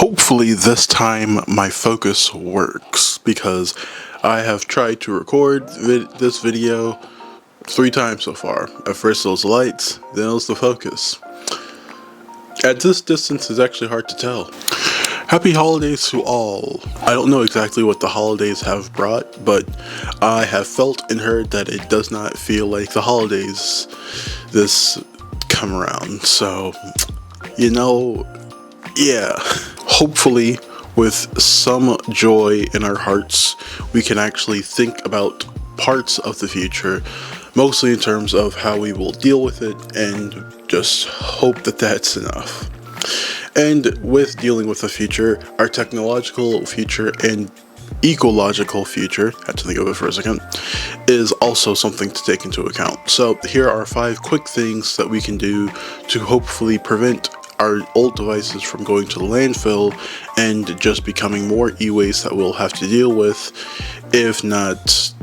Hopefully this time my focus works, because I have tried to record this video 3 times so far. At first it was the lights, then it was the focus. At this distance it's actually hard to tell. Happy holidays to all. I don't know exactly what the holidays have brought, but I have felt and heard that it does not feel like the holidays this come around. So, yeah. Hopefully, with some joy in our hearts, we can actually think about parts of the future, mostly in terms of how we will deal with it, and just hope that that's enough. And with dealing with the future, our technological future and ecological future, had to think of it for a second, is also something to take into account. So here are 5 quick things that we can do to hopefully prevent our old devices from going to the landfill and just becoming more e-waste that we'll have to deal with, if not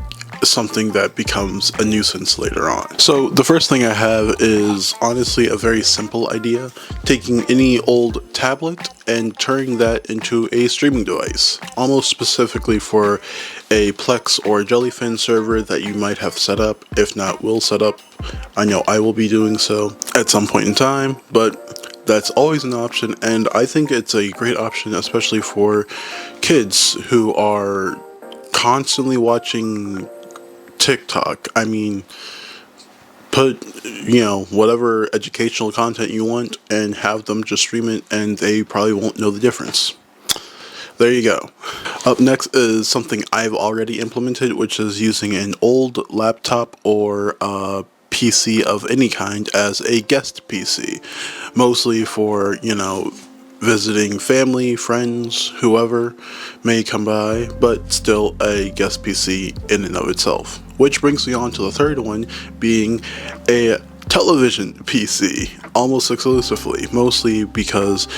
something that becomes a nuisance later on. So the first thing I have is honestly a very simple idea: taking any old tablet and turning that into a streaming device, almost specifically for a Plex or a Jellyfin server that you might have set up, if not will set up. I know I will be doing so at some point in time, but that's always an option, and I think it's a great option, especially for kids who are constantly watching TikTok. I mean, put, whatever educational content you want and have them just stream it, and they probably won't know the difference. There you go. Up next is something I've already implemented, which is using an old laptop or PC of any kind as a guest PC, mostly for, visiting family, friends, whoever may come by, but still a guest PC in and of itself. Which brings me on to the third one, being a television PC, almost exclusively, mostly because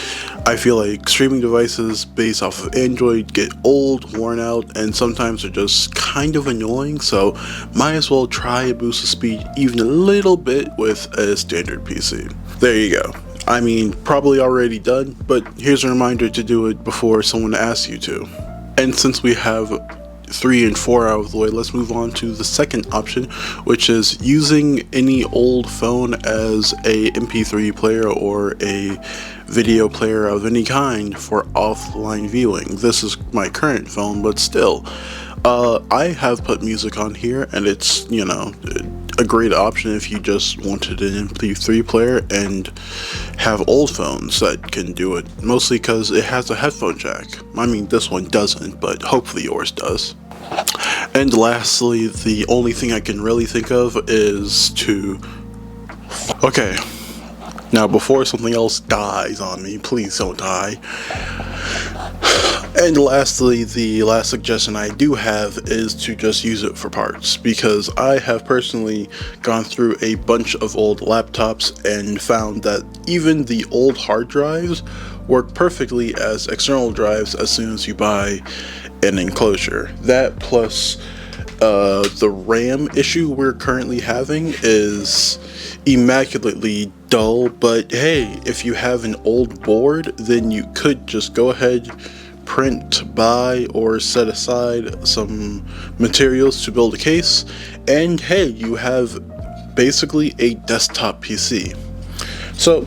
I feel like streaming devices based off of Android get old, worn out, and sometimes are just kind of annoying, so might as well try a boost of speed even a little bit with a standard PC. There you go. I mean, probably already done, but here's a reminder to do it before someone asks you to. And since we have 3 and 4 out of the way, let's move on to the second option, which is using any old phone as a MP3 player or a video player of any kind for offline viewing. This is my current phone, but still, I have put music on here, and it's, a great option if you just wanted an MP3 player and have old phones that can do it, mostly because it has a headphone jack. I mean, this one doesn't, but hopefully yours does. And lastly, the only thing I can really think of is to... Okay, now before something else dies on me, please don't die. And lastly, the last suggestion I do have is to just use it for parts, because I have personally gone through a bunch of old laptops and found that even the old hard drives work perfectly as external drives as soon as you buy an enclosure. That plus the RAM issue we're currently having is immaculately dull, but hey, if you have an old board, then you could just go ahead, print, buy, or set aside some materials to build a case, and hey, you have basically a desktop PC. So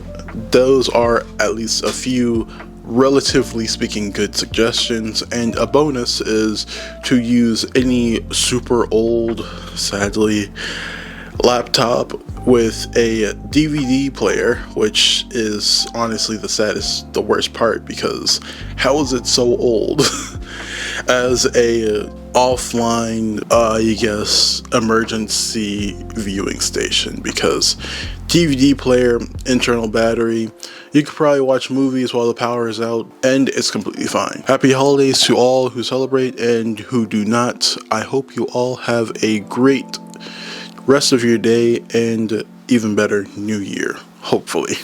those are at least a few, relatively speaking, good suggestions, and a bonus is to use any super old, sadly, laptop with a DVD player, which is honestly the worst part, because how is it so old? As a offline, emergency viewing station, because DVD player, internal battery, you could probably watch movies while the power is out, and it's completely fine. Happy holidays to all who celebrate and who do not. I hope you all have a great rest of your day, and even better, new year, hopefully.